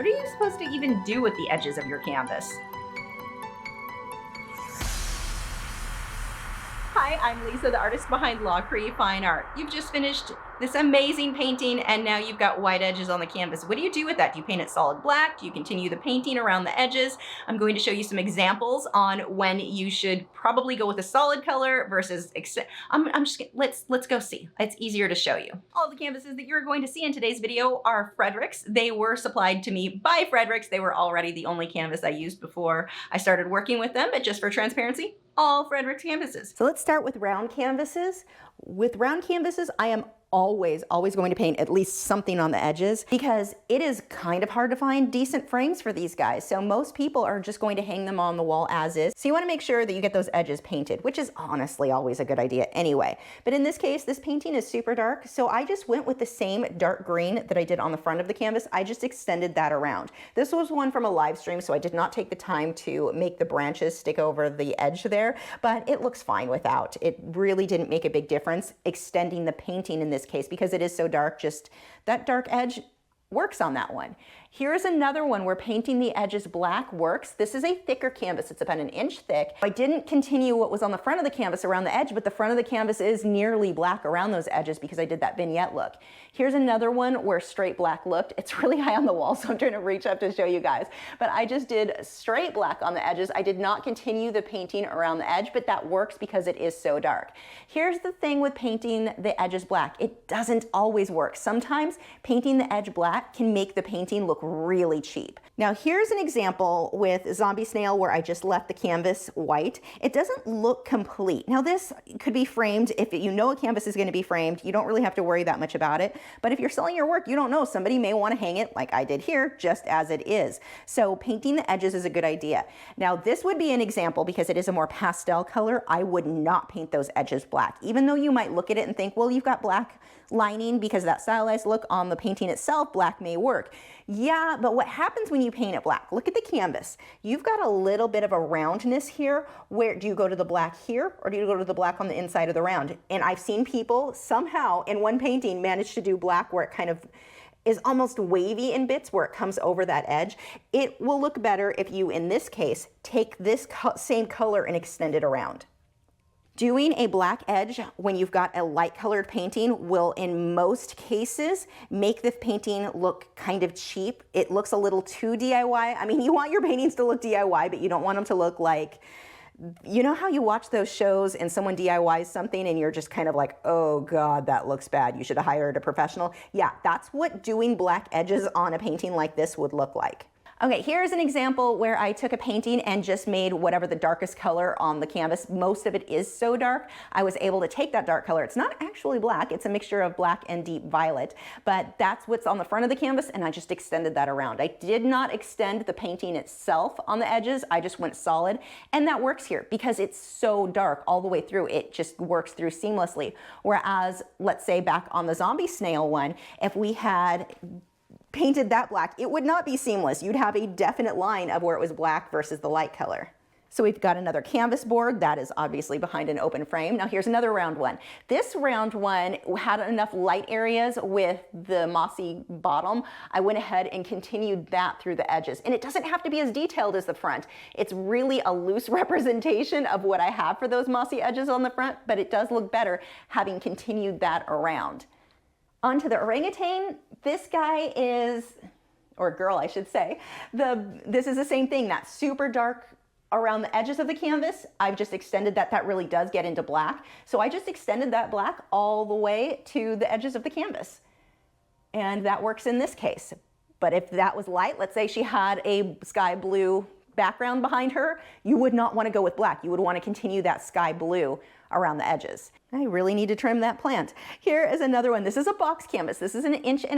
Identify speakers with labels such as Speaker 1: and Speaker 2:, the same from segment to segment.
Speaker 1: What are you supposed to even do with the edges of your canvas? Hi, I'm Lisa, the artist behind Lachri Fine Art. You've just finished this amazing painting and now you've got white edges on the canvas. What do you do with that? Do you paint it solid black? Do you continue the painting around the edges? I'm going to show you some examples on when you should probably go with a solid color versus, let's go see. It's easier to show you. All the canvases that you're going to see in today's video are Fredrix. They were supplied to me by Fredrix. They were already the only canvas I used before I started working with them, but just for transparency, all Fredrix canvases. So let's start with round canvases. With round canvases, I am always going to paint at least something on the edges because it is kind of hard to find decent frames for these guys. So most people are just going to hang them on the wall as is. So you want to make sure that you get those edges painted, which is honestly always a good idea anyway. But in this case, this painting is super dark. So I just went with the same dark green that I did on the front of the canvas. I just extended that around. This was one from a live stream, so I did not take the time to make the branches stick over the edge there, but it looks fine without. It really didn't make a big difference extending the painting in this case because it is so dark. Just that dark edge works on that one. Here's another one where painting the edges black works. This is a thicker canvas. It's about 1 inch thick. I didn't continue what was on the front of the canvas around the edge, but the front of the canvas is nearly black around those edges because I did that vignette look. Here's another one where straight black looked. It's really high on the wall, so I'm trying to reach up to show you guys. But I just did straight black on the edges. I did not continue the painting around the edge, but that works because it is so dark. Here's the thing with painting the edges black. It doesn't always work. Sometimes painting the edge black can make the painting look really cheap. Now here's an example with Zombie Snail where I just left the canvas white. It doesn't look complete. Now this could be framed. If you know a canvas is going to be framed, you don't really have to worry that much about it. But if you're selling your work, you don't know. Somebody may want to hang it like I did here, just as it is. So painting the edges is a good idea. Now this would be an example because it is a more pastel color. I would not paint those edges black, even though you might look at it and think, well, you've got black lining because of that stylized look on the painting itself, black may work. Yeah, but what happens when you paint it black? Look at the canvas. You've got a little bit of a roundness here. Where do you go to the black here or do you go to the black on the inside of the round? And I've seen people somehow in one painting manage to do black where it kind of is almost wavy in bits where it comes over that edge. It will look better if you, in this case, take this same color and extend it around. Doing a black edge when you've got a light colored painting will, in most cases, make the painting look kind of cheap. It looks a little too DIY. I mean, you want your paintings to look DIY, but you don't want them to look like, you know how you watch those shows and someone DIYs something and you're just kind of like, oh God, that looks bad. You should have hired a professional. Yeah, that's what doing black edges on a painting like this would look like. Okay, here's an example where I took a painting and just made whatever the darkest color on the canvas. Most of it is so dark, I was able to take that dark color. It's not actually black, it's a mixture of black and deep violet, but that's what's on the front of the canvas and I just extended that around. I did not extend the painting itself on the edges, I just went solid, and that works here because it's so dark all the way through. It just works through seamlessly. Whereas, let's say back on the Zombie Snail one, if we had painted that black, it would not be seamless. You'd have a definite line of where it was black versus the light color. So we've got another canvas board that is obviously behind an open frame. Now here's another round one. This round one had enough light areas with the mossy bottom. I went ahead and continued that through the edges. And it doesn't have to be as detailed as the front. It's really a loose representation of what I have for those mossy edges on the front, but it does look better having continued that around. Onto the orangutan. This guy is, or girl I should say, this is the same thing, that super dark around the edges of the canvas. I've just extended that. That really does get into black. So I just extended that black all the way to the edges of the canvas. And that works in this case. But if that was light, let's say she had a sky blue background behind her, you would not want to go with black. You would want to continue that sky blue around the edges. I really need to trim that plant. Here is another one. This is a box canvas. This is 1.5 inches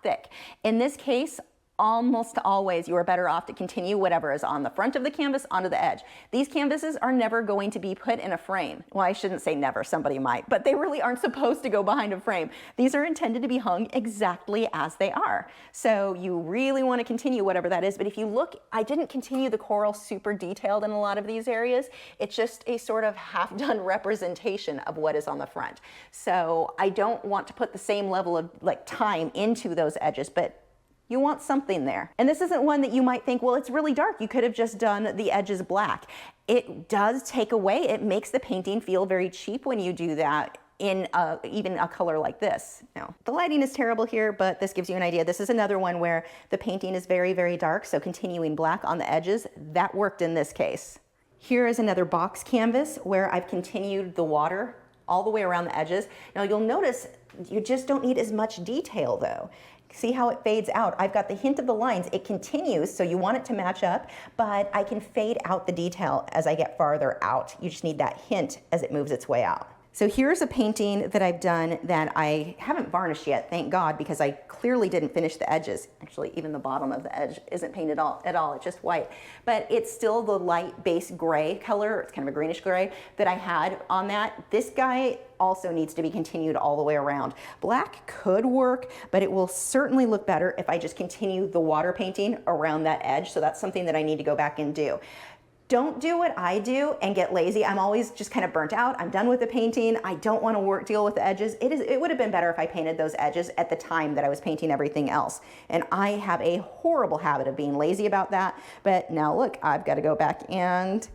Speaker 1: thick. In this case, almost always you are better off to continue whatever is on the front of the canvas onto the edge. These canvases are never going to be put in a frame. Well, I shouldn't say never, somebody might, but they really aren't supposed to go behind a frame. These are intended to be hung exactly as they are. So you really want to continue whatever that is, but if you look, I didn't continue the coral super detailed in a lot of these areas. It's just a sort of half-done representation of what is on the front. So I don't want to put the same level of time into those edges, but You want something there. And this isn't one that you might think, well, it's really dark. You could have just done the edges black. It does take away, it makes the painting feel very cheap when you do that in even a color like this. Now, the lighting is terrible here, but this gives you an idea. This is another one where the painting is very, very dark, so continuing black on the edges, that worked in this case. Here is another box canvas where I've continued the water all the way around the edges. Now you'll notice you just don't need as much detail though. See how it fades out? I've got the hint of the lines. It continues, so you want it to match up, but I can fade out the detail as I get farther out. You just need that hint as it moves its way out. So here's a painting that I've done that I haven't varnished yet, thank God, because I clearly didn't finish the edges. Actually, even the bottom of the edge isn't painted at all, it's just white. But it's still the light base gray color, it's kind of a greenish gray, that I had on that. This guy also needs to be continued all the way around. Black could work, but it will certainly look better if I just continue the water painting around that edge, so that's something that I need to go back and do. Don't do what I do and get lazy. I'm always just kind of burnt out. I'm done with the painting. I don't want to deal with the edges. It would have been better if I painted those edges at the time that I was painting everything else. And I have a horrible habit of being lazy about that. But now look, I've got to go back and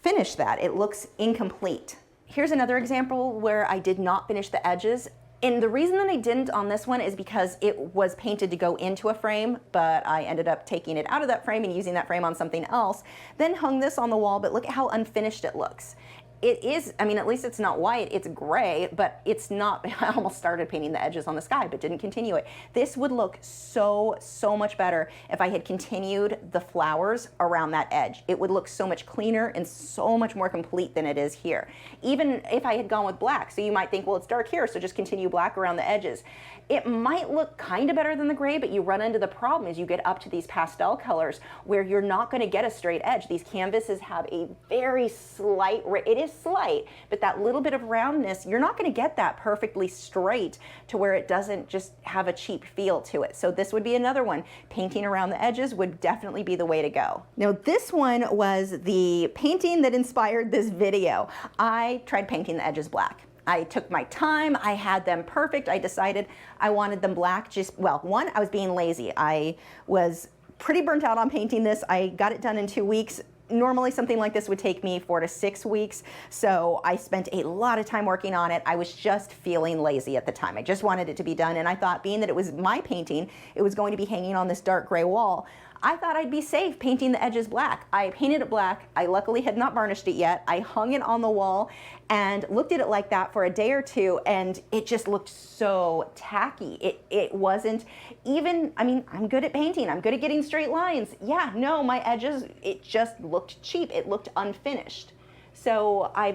Speaker 1: finish that. It looks incomplete. Here's another example where I did not finish the edges. And the reason that I didn't on this one is because it was painted to go into a frame, but I ended up taking it out of that frame and using that frame on something else, then hung this on the wall, but look at how unfinished it looks. It is, I mean, at least it's not white, it's gray, but it's not, I almost started painting the edges on the sky, but didn't continue it. This would look so much better if I had continued the flowers around that edge. It would look so much cleaner and so much more complete than it is here. Even if I had gone with black, so you might think, well, it's dark here, so just continue black around the edges. It might look kind of better than the gray, but you run into the problem as you get up to these pastel colors where you're not going to get a straight edge. These canvases have a very slight, it is slight, but that little bit of roundness, you're not going to get that perfectly straight to where it doesn't just have a cheap feel to it. So this would be another one. Painting around the edges would definitely be the way to go. Now this one was the painting that inspired this video. I tried painting the edges black. I took my time, I had them perfect. I decided I wanted them black. Well, one, I was being lazy. I was pretty burnt out on painting this. I got it done in 2 weeks. Normally something like this would take me 4 to 6 weeks, so I spent a lot of time working on it. I was just feeling lazy at the time. I just wanted it to be done, and I thought, being that it was my painting, it was going to be hanging on this dark gray wall, I thought I'd be safe painting the edges black. I painted it black. I luckily had not varnished it yet. I hung it on the wall and looked at it like that for a day or two, and it just looked so tacky. It wasn't even, I mean, I'm good at painting. I'm good at getting straight lines. Yeah, no, my edges, it just looked cheap. It looked unfinished. So I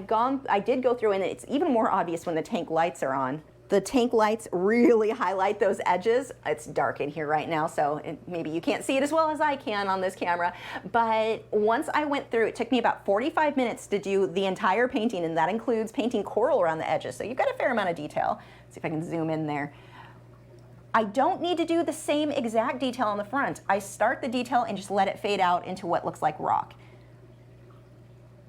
Speaker 1: did go through, and it's even more obvious when the tank lights are on. The tank lights really highlight those edges. It's dark in here right now, so maybe you can't see it as well as I can on this camera. But once I went through, it took me about 45 minutes to do the entire painting, and that includes painting coral around the edges. So you've got a fair amount of detail. Let's see if I can zoom in there. I don't need to do the same exact detail on the front. I start the detail and just let it fade out into what looks like rock.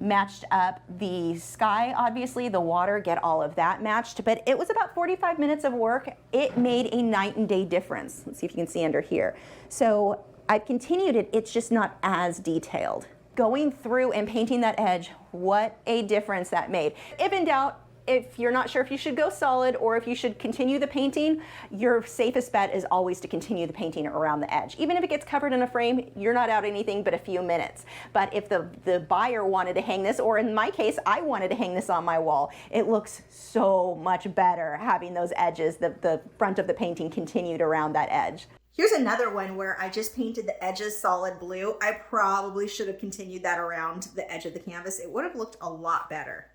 Speaker 1: Matched up the sky, obviously, the water, get all of that matched, but it was about 45 minutes of work. It made a night and day difference. Let's see if you can see under here. So I've continued it, it's just not as detailed. Going through and painting that edge, what a difference that made. If in doubt, if you're not sure if you should go solid or if you should continue the painting, your safest bet is always to continue the painting around the edge. Even if it gets covered in a frame, you're not out anything but a few minutes. But if the buyer wanted to hang this, or in my case, I wanted to hang this on my wall, it looks so much better having those edges, the front of the painting continued around that edge. Here's another one where I just painted the edges solid blue. I probably should have continued that around the edge of the canvas. It would have looked a lot better.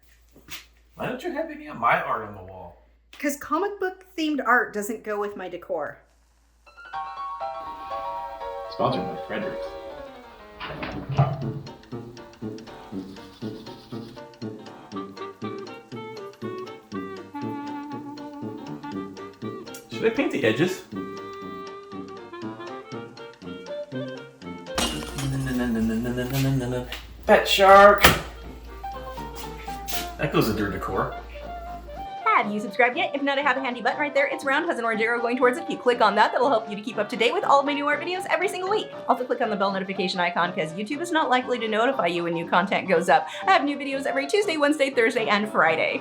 Speaker 2: Why don't you have any of my art on the wall?
Speaker 1: Because comic book themed art doesn't go with my decor.
Speaker 2: Sponsored by Fredrix. Should I paint the edges? Pet shark! That goes with your decor.
Speaker 1: Have you subscribed yet? If not, I have a handy button right there. It's round, has an orange arrow going towards it. If you click on that, that'll help you to keep up to date with all of my new art videos every single week. Also click on the bell notification icon because YouTube is not likely to notify you when new content goes up. I have new videos every Tuesday, Wednesday, Thursday, and Friday.